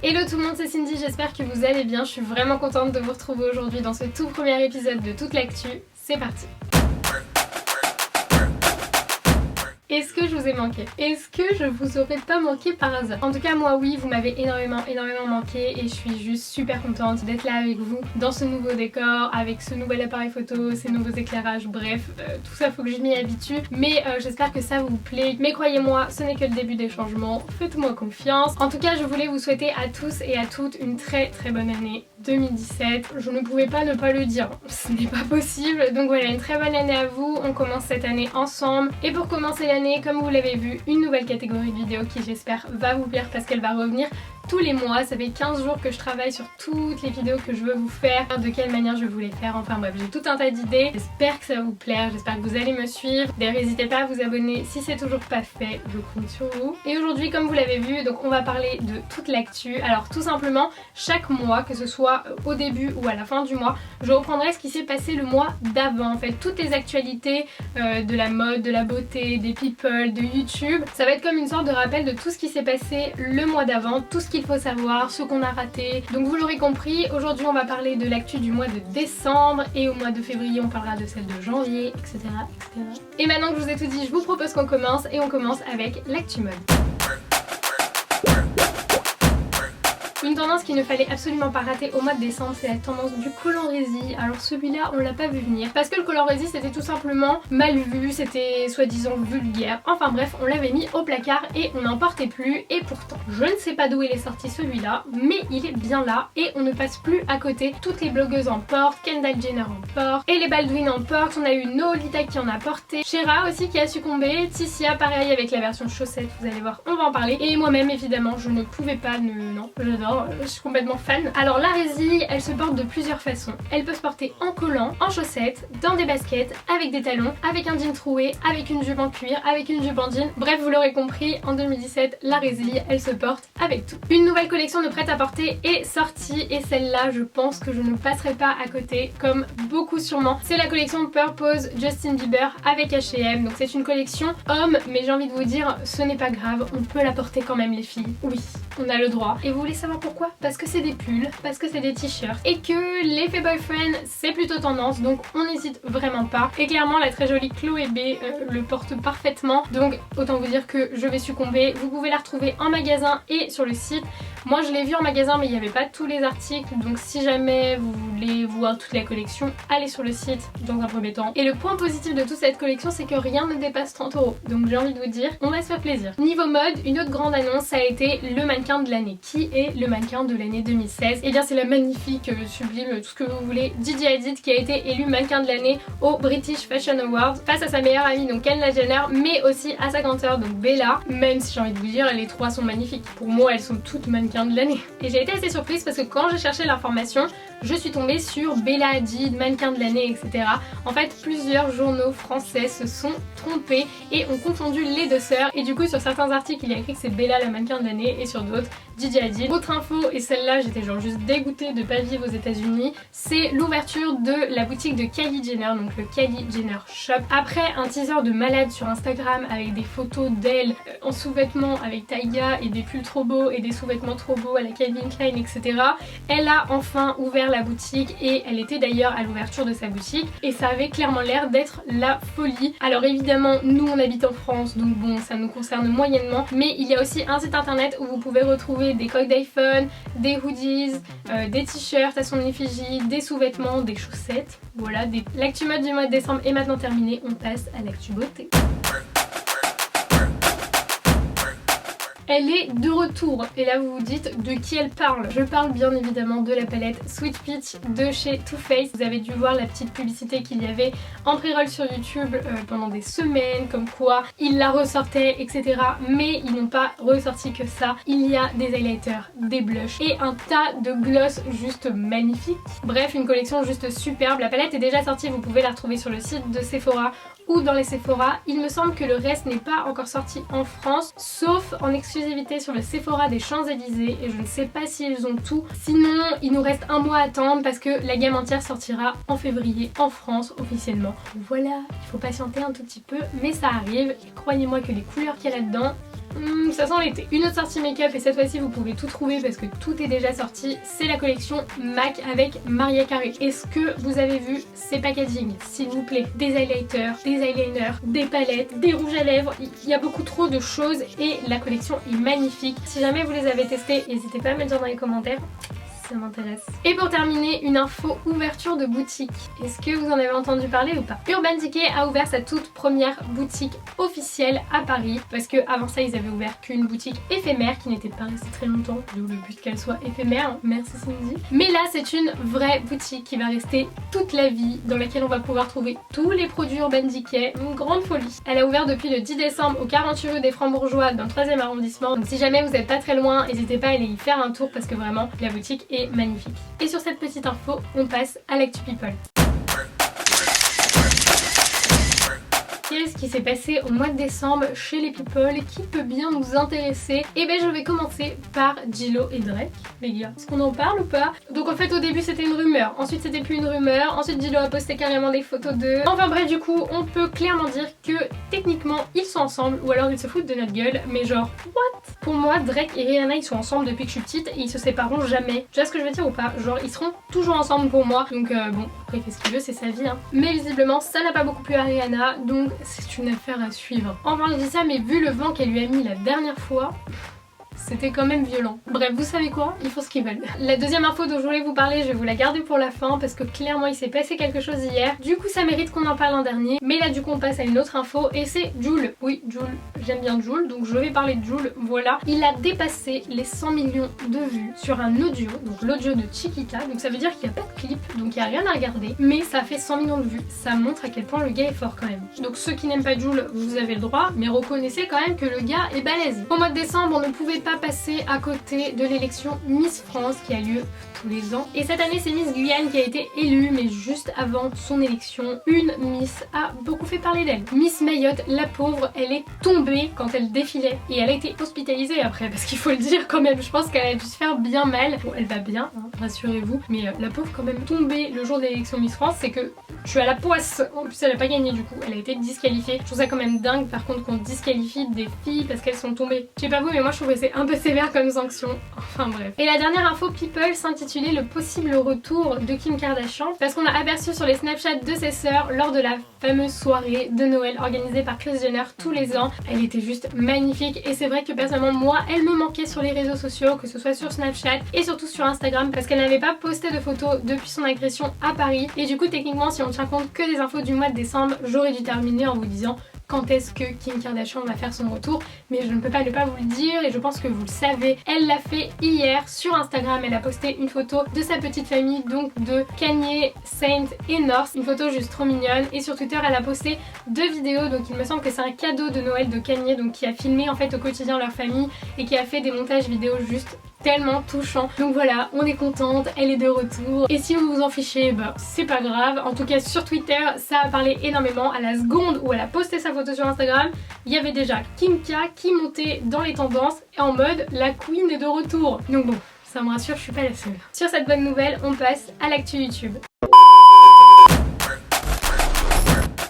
Hello tout le monde, c'est Cindy, j'espère que vous allez bien. Je suis vraiment contente de vous retrouver aujourd'hui dans ce tout premier épisode de Toute l'actu. C'est parti. Est-ce que je vous ai manqué? Est-ce que je vous aurais pas manqué par hasard? En tout cas moi oui, vous m'avez énormément manqué et je suis juste super contente d'être là avec vous dans ce nouveau décor, avec ce nouvel appareil photo, ces nouveaux éclairages, bref, tout ça faut que je m'y habitue. Mais j'espère que ça vous plaît. Mais croyez-moi, ce n'est que le début des changements, faites-moi confiance. En tout cas, je voulais vous souhaiter à tous et à toutes une très bonne année 2017. Je ne pouvais pas ne pas le dire, ce n'est pas possible. Donc voilà, une très bonne année à vous, on commence cette année ensemble. Et pour commencer l'année, comme vous l'avez vu, une nouvelle catégorie de vidéos qui j'espère va vous plaire parce qu'elle va revenir tous les mois. Ça fait 15 jours que je travaille sur toutes les vidéos que je veux vous faire, de quelle manière je veux les faire, enfin bref, j'ai tout un tas d'idées. J'espère que ça va vous plaire, j'espère que vous allez me suivre. D'ailleurs n'hésitez pas à vous abonner si c'est toujours pas fait, je compte sur vous. Et aujourd'hui, comme vous l'avez vu, donc on va parler de toute l'actu. Alors tout simplement, chaque mois, que ce soit au début ou à la fin du mois, je reprendrai ce qui s'est passé le mois d'avant. En fait, toutes les actualités de la mode, de la beauté, des people, de YouTube. Ça va être comme une sorte de rappel de tout ce qui s'est passé le mois d'avant, tout ce qu'il faut savoir, ce qu'on a raté. Donc vous l'aurez compris, aujourd'hui on va parler de l'actu du mois de décembre et au mois de février on parlera de celle de janvier, etc. etc. Et maintenant que je vous ai tout dit, je vous propose qu'on commence et on commence avec l'actu mode. Une tendance qu'il ne fallait absolument pas rater au mois de décembre, c'est la tendance du collant résille. Alors celui-là, on l'a pas vu venir parce que le collant résille c'était tout simplement mal vu, c'était soi-disant vulgaire. Enfin bref, on l'avait mis au placard et on n'en portait plus. Et pourtant, je ne sais pas d'où il est sorti celui-là, mais il est bien là et on ne passe plus à côté. Toutes les blogueuses en portent, Kendall Jenner en porte, et les Baldwin en portent. On a eu Nolita qui en a porté, Shera aussi qui a succombé, Tissia pareil avec la version chaussette, vous allez voir, on va en parler. Et moi-même évidemment, je ne pouvais pas non, j'adore. Je suis complètement fan. Alors la résille, elle se porte de plusieurs façons. Elle peut se porter en collant, en chaussettes, dans des baskets, avec des talons, avec un jean troué, avec une jupe en cuir, avec une jupe en jean. Bref, vous l'aurez compris, en 2017, la résille, elle se porte avec tout. Une nouvelle collection de prêt-à-porter est sortie et celle-là, je pense que je ne passerai pas à côté, comme beaucoup sûrement. C'est la collection Purpose Justin Bieber avec H&M. Donc c'est une collection homme, mais j'ai envie de vous dire, ce n'est pas grave, on peut la porter quand même les filles. Oui, on a le droit. Et vous voulez savoir pourquoi? Parce que c'est des pulls, parce que c'est des t-shirts et que l'effet boyfriend c'est plutôt tendance, donc on n'hésite vraiment pas. Et clairement la très jolie Chloé B le porte parfaitement, donc autant vous dire que je vais succomber. Vous pouvez la retrouver en magasin et sur le site. Moi je l'ai vue en magasin mais il n'y avait pas tous les articles, donc si jamais vous voulez voir toute la collection, allez sur le site dans un premier temps. Et le point positif de toute cette collection c'est que rien ne dépasse 30 €, donc j'ai envie de vous dire, on va se faire plaisir. Niveau mode, une autre grande annonce ça a été le mannequin de l'année. Qui est le mannequin de l'année 2016? Et bien c'est la magnifique, sublime, tout ce que vous voulez, Gigi Hadid qui a été élue mannequin de l'année au British Fashion Awards face à sa meilleure amie donc Kendall Jenner, mais aussi à sa grande sœur donc Bella, même si j'ai envie de vous dire les trois sont magnifiques. Pour moi elles sont toutes mannequins de l'année. Et j'ai été assez surprise parce que quand j'ai cherché l'information, je suis tombée sur Bella Hadid, mannequin de l'année, etc. En fait plusieurs journaux français se sont trompés et ont confondu les deux sœurs, et du coup sur certains articles il y a écrit que c'est Bella la mannequin de l'année et sur d'autres Gigi Hadid. Autre info, et celle-là j'étais genre juste dégoûtée de pas vivre aux États-Unis, c'est l'ouverture de la boutique de Kylie Jenner, donc le Kylie Jenner Shop. Après un teaser de malade sur Instagram avec des photos d'elle en sous-vêtements avec Taiga et des pulls trop beaux et des sous-vêtements trop beaux à la Calvin Klein, etc. Elle a enfin ouvert la boutique et elle était d'ailleurs à l'ouverture de sa boutique et ça avait clairement l'air d'être la folie. Alors évidemment nous on habite en France donc bon ça nous concerne moyennement, mais il y a aussi un site internet où vous pouvez retrouver des coques d'iPhone, des hoodies, des t-shirts à son effigie, des sous-vêtements, des chaussettes. Voilà, l'actu mode du mois de décembre est maintenant terminée, on passe à l'actu beauté. Elle est de retour et là vous vous dites de qui elle parle. Je parle bien évidemment de la palette Sweet Peach de chez Too Faced. Vous avez dû voir la petite publicité qu'il y avait en pré-roll sur YouTube pendant des semaines, comme quoi ils la ressortaient, etc. Mais ils n'ont pas ressorti que ça. Il y a des highlighters, des blushs et un tas de gloss juste magnifiques. Bref, une collection juste superbe. La palette est déjà sortie, vous pouvez la retrouver sur le site de Sephora ou dans les Sephora. Il me semble que le reste n'est pas encore sorti en France, sauf en exclusivité sur le Sephora des Champs-Élysées, et je ne sais pas s'ils ont tout. Sinon, il nous reste un mois à attendre parce que la gamme entière sortira en février en France officiellement. Voilà, il faut patienter un tout petit peu, mais ça arrive. Et croyez-moi que les couleurs qu'il y a là-dedans, ça sent l'été. Une autre sortie make-up et cette fois-ci vous pouvez tout trouver parce que tout est déjà sorti, c'est la collection MAC avec Mariah Carey. Est-ce que vous avez vu ces packaging, s'il vous plaît? Des highlighters, des eyeliners, des palettes, des rouges à lèvres, il y a beaucoup trop de choses et la collection est magnifique. Si jamais vous les avez testés, n'hésitez pas à me le dire dans les commentaires. Ça m'intéresse. Et pour terminer, une info ouverture de boutique. Est-ce que vous en avez entendu parler ou pas? Urban Decay a ouvert sa toute première boutique officielle à Paris parce que avant ça ils avaient ouvert qu'une boutique éphémère qui n'était pas restée très longtemps, d'où le but qu'elle soit éphémère, merci Cindy. Mais là c'est une vraie boutique qui va rester toute la vie, dans laquelle on va pouvoir trouver tous les produits Urban Decay, une grande folie. Elle a ouvert depuis le 10 décembre au 48 rue des Francs-Bourgeois dans le 3e arrondissement, donc si jamais vous n'êtes pas très loin, n'hésitez pas à aller y faire un tour parce que vraiment la boutique est magnifique. Et sur cette petite info, on passe à l'actu people. Qu'est-ce qui s'est passé au mois de décembre chez les people qui peut bien nous intéresser? Et ben je vais commencer par Gillo et Drake. Les gars, est-ce qu'on en parle ou pas? Donc en fait au début c'était une rumeur, ensuite c'était plus une rumeur, ensuite Gillo a posté carrément des photos d'eux. Enfin bref, du coup on peut clairement dire que techniquement ils sont ensemble ou alors ils se foutent de notre gueule, mais genre what? Pour moi Drake et Rihanna ils sont ensemble depuis que je suis petite et ils se sépareront jamais. Tu vois ce que je veux dire ou pas? Genre ils seront toujours ensemble pour moi, donc bon après il fait ce qu'il veut, c'est sa vie hein. Mais visiblement ça n'a pas beaucoup plu à Rihanna, donc c'est une affaire à suivre. Enfin je dis ça mais vu le vent qu'elle lui a mis la dernière fois, c'était quand même violent. Bref, vous savez quoi? Ils font ce qu'ils veulent. La deuxième info dont je voulais vous parler, je vais vous la garder pour la fin parce que clairement il s'est passé quelque chose hier. Du coup ça mérite qu'on en parle en dernier. Mais là du coup on passe à une autre info et c'est Jul. Oui, Jul, j'aime bien Jul, donc je vais parler de Jul. Voilà, il a dépassé les 100 millions de vues sur un audio, donc l'audio de Chiquita. Donc ça veut dire qu'il n'y a pas de clip, donc il n'y a rien à regarder. Mais ça fait 100 millions de vues. Ça montre à quel point le gars est fort quand même. Donc ceux qui n'aiment pas Jul, vous avez le droit, mais reconnaissez quand même que le gars est balèze. Au mois de décembre, on ne pouvait pas passer à côté de l'élection Miss France qui a lieu tous les ans. Et cette année c'est Miss Guyane qui a été élue, mais juste avant son élection, une Miss a beaucoup fait parler d'elle. Miss Mayotte, la pauvre, elle est tombée quand elle défilait et elle a été hospitalisée après parce qu'il faut le dire quand même, je pense qu'elle a dû se faire bien mal. Bon elle va bien, hein, rassurez-vous, mais la pauvre quand même tombée le jour de l'élection Miss France, c'est que tu as la poisse. En plus elle a pas gagné du coup, elle a été disqualifiée. Je trouve ça quand même dingue par contre qu'on disqualifie des filles parce qu'elles sont tombées. Je sais pas vous mais moi je trouve que c'est un peu sévère comme sanction. Enfin bref. Et la dernière info people s'intitulait le possible retour de Kim Kardashian parce qu'on a aperçu sur les Snapchat de ses sœurs lors de la fameuse soirée de Noël organisée par Kris Jenner tous les ans. Elle était juste magnifique et c'est vrai que personnellement moi elle me manquait sur les réseaux sociaux, que ce soit sur Snapchat et surtout sur Instagram parce qu'elle n'avait pas posté de photos depuis son agression à Paris et du coup techniquement si on tient compte que des infos du mois de décembre, j'aurais dû terminer en vous disant quand est-ce que Kim Kardashian va faire son retour, mais je ne peux pas ne pas vous le dire et je pense que vous le savez. Elle l'a fait hier sur Instagram, elle a posté une photo de sa petite famille, donc de Kanye, Saint et North, une photo juste trop mignonne. Et sur Twitter elle a posté 2 vidéos, donc il me semble que c'est un cadeau de Noël de Kanye, donc qui a filmé en fait au quotidien leur famille et qui a fait des montages vidéo juste tellement touchant. Donc voilà, on est contente, elle est de retour. Et si vous vous en fichez, bah c'est pas grave. En tout cas sur Twitter, ça a parlé énormément. À la seconde où elle a posté sa photo sur Instagram, il y avait déjà Kim K qui montait dans les tendances et en mode la queen est de retour. Donc bon, ça me rassure, je suis pas la seule. Sur cette bonne nouvelle, on passe à l'actu YouTube.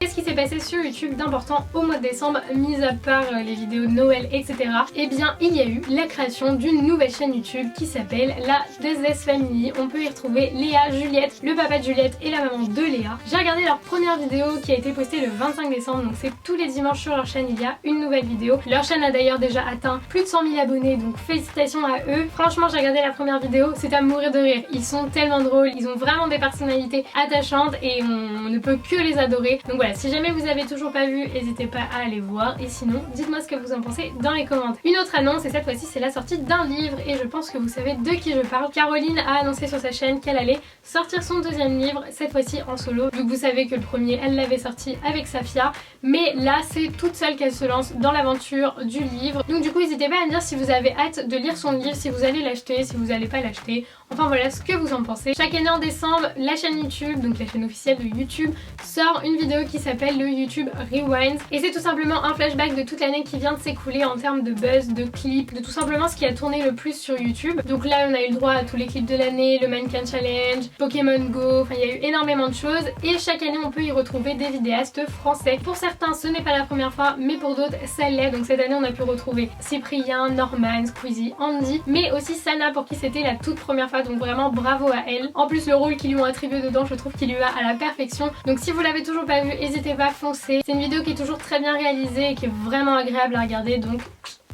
Qu'est-ce qui s'est passé sur YouTube d'important au mois de décembre, mis à part les vidéos de Noël, etc. Eh bien, il y a eu la création d'une nouvelle chaîne YouTube qui s'appelle la DSS Family. On peut y retrouver Léa, Juliette, le papa de Juliette et la maman de Léa. J'ai regardé leur première vidéo qui a été postée le 25 décembre, donc c'est tous les dimanches sur leur chaîne, il y a une nouvelle vidéo. Leur chaîne a d'ailleurs déjà atteint plus de 100 000 abonnés, donc félicitations à eux. Franchement, j'ai regardé la première vidéo, c'est à mourir de rire. Ils sont tellement drôles, ils ont vraiment des personnalités attachantes et on ne peut que les adorer. Donc voilà, si jamais vous avez toujours pas vu, n'hésitez pas à aller voir et sinon dites-moi ce que vous en pensez dans les commentaires. Une autre annonce et cette fois-ci c'est la sortie d'un livre et je pense que vous savez de qui je parle. Caroline a annoncé sur sa chaîne qu'elle allait sortir son deuxième livre, cette fois-ci en solo, vu que vous savez que le premier elle l'avait sorti avec Safia, mais là c'est toute seule qu'elle se lance dans l'aventure du livre. Donc du coup n'hésitez pas à me dire si vous avez hâte de lire son livre, si vous allez l'acheter, si vous allez pas l'acheter, enfin voilà ce que vous en pensez. Chaque année en décembre, la chaîne YouTube, donc la chaîne officielle de YouTube, sort une vidéo qui s'appelle s'appelle le YouTube Rewind et c'est tout simplement un flashback de toute l'année qui vient de s'écouler en termes de buzz, de clips, de tout simplement ce qui a tourné le plus sur YouTube. Donc là on a eu le droit à tous les clips de l'année, le Mannequin Challenge, Pokémon Go, enfin il y a eu énormément de choses et chaque année on peut y retrouver des vidéastes français. Pour certains ce n'est pas la première fois mais pour d'autres ça l'est, donc cette année on a pu retrouver Cyprien, Norman, Squeezie, Andy mais aussi Sana pour qui c'était la toute première fois, donc vraiment bravo à elle. En plus le rôle qu'ils lui ont attribué dedans je trouve qu'il lui va à la perfection, donc si vous l'avez toujours pas vu n'hésitez pas à foncer. C'est une vidéo qui est toujours très bien réalisée et qui est vraiment agréable à regarder, donc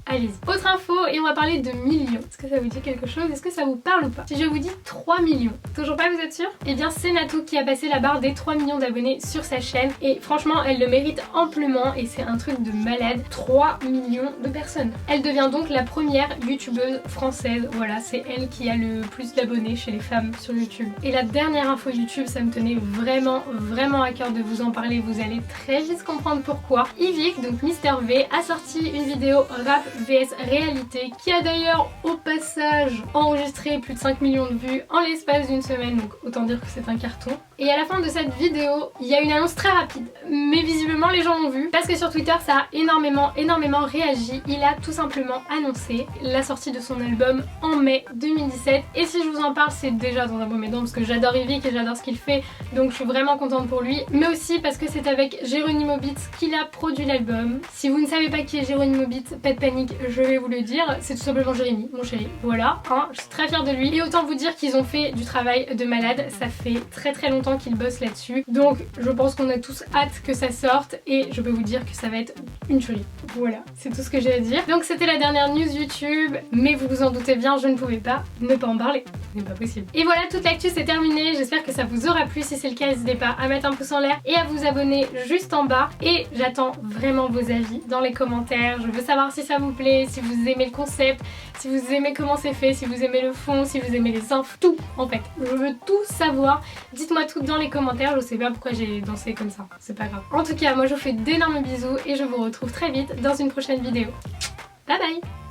allez-y. Autre info et on va parler de millions. Est-ce que ça vous dit quelque chose? Est-ce que ça vous parle ou pas? Si je vous dis 3 millions, toujours pas, vous êtes sûr? Eh bien c'est Natou qui a passé la barre des 3 millions d'abonnés sur sa chaîne et franchement elle le mérite amplement et c'est un truc de malade. 3 millions de personnes. Elle devient donc la première youtubeuse française. Voilà, c'est elle qui a le plus d'abonnés chez les femmes sur YouTube. Et la dernière info YouTube, ça me tenait vraiment à cœur de vous en parler. Vous allez très vite comprendre pourquoi. Yvick, donc Mister V, a sorti une vidéo rap vs réalité qui a d'ailleurs au passage enregistré plus de 5 millions de vues en l'espace d'une semaine, donc autant dire que c'est un carton. Et à la fin de cette vidéo, il y a une annonce très rapide, mais visiblement les gens l'ont vu parce que sur Twitter ça a énormément réagi. Il a tout simplement annoncé la sortie de son album en mai 2017 et si je vous en parle c'est déjà dans un premier temps parce que j'adore Yvick et j'adore ce qu'il fait, donc je suis vraiment contente pour lui, mais aussi parce que c'est avec Geronimo Beats qu'il a produit l'album. Si vous ne savez pas qui est Geronimo Beats, pas de panique, je vais vous le dire, c'est tout simplement Jérémy, mon chéri, voilà, hein, je suis très fière de lui et autant vous dire qu'ils ont fait du travail de malade, ça fait très longtemps qu'ils bossent là-dessus, donc je pense qu'on a tous hâte que ça sorte et je peux vous dire que ça va être une tuerie. Voilà, c'est tout ce que j'ai à dire. Donc c'était la dernière news YouTube, mais vous vous en doutez bien, je ne pouvais pas ne pas en parler, ce n'est pas possible. Et voilà, toute l'actu c'est terminé, j'espère que ça vous aura plu, si c'est le cas n'hésitez pas à mettre un pouce en l'air et à vous abonner juste en bas et j'attends vraiment vos avis dans les commentaires, je veux savoir si ça vous plaît, si vous aimez le concept, si vous aimez comment c'est fait, si vous aimez le fond, si vous aimez les infos, tout en fait, je veux tout savoir, dites-moi tout dans les commentaires, je sais pas pourquoi j'ai dansé comme ça, c'est pas grave. En tout cas moi je vous fais d'énormes bisous et je vous retrouve très vite dans une prochaine vidéo. Bye bye.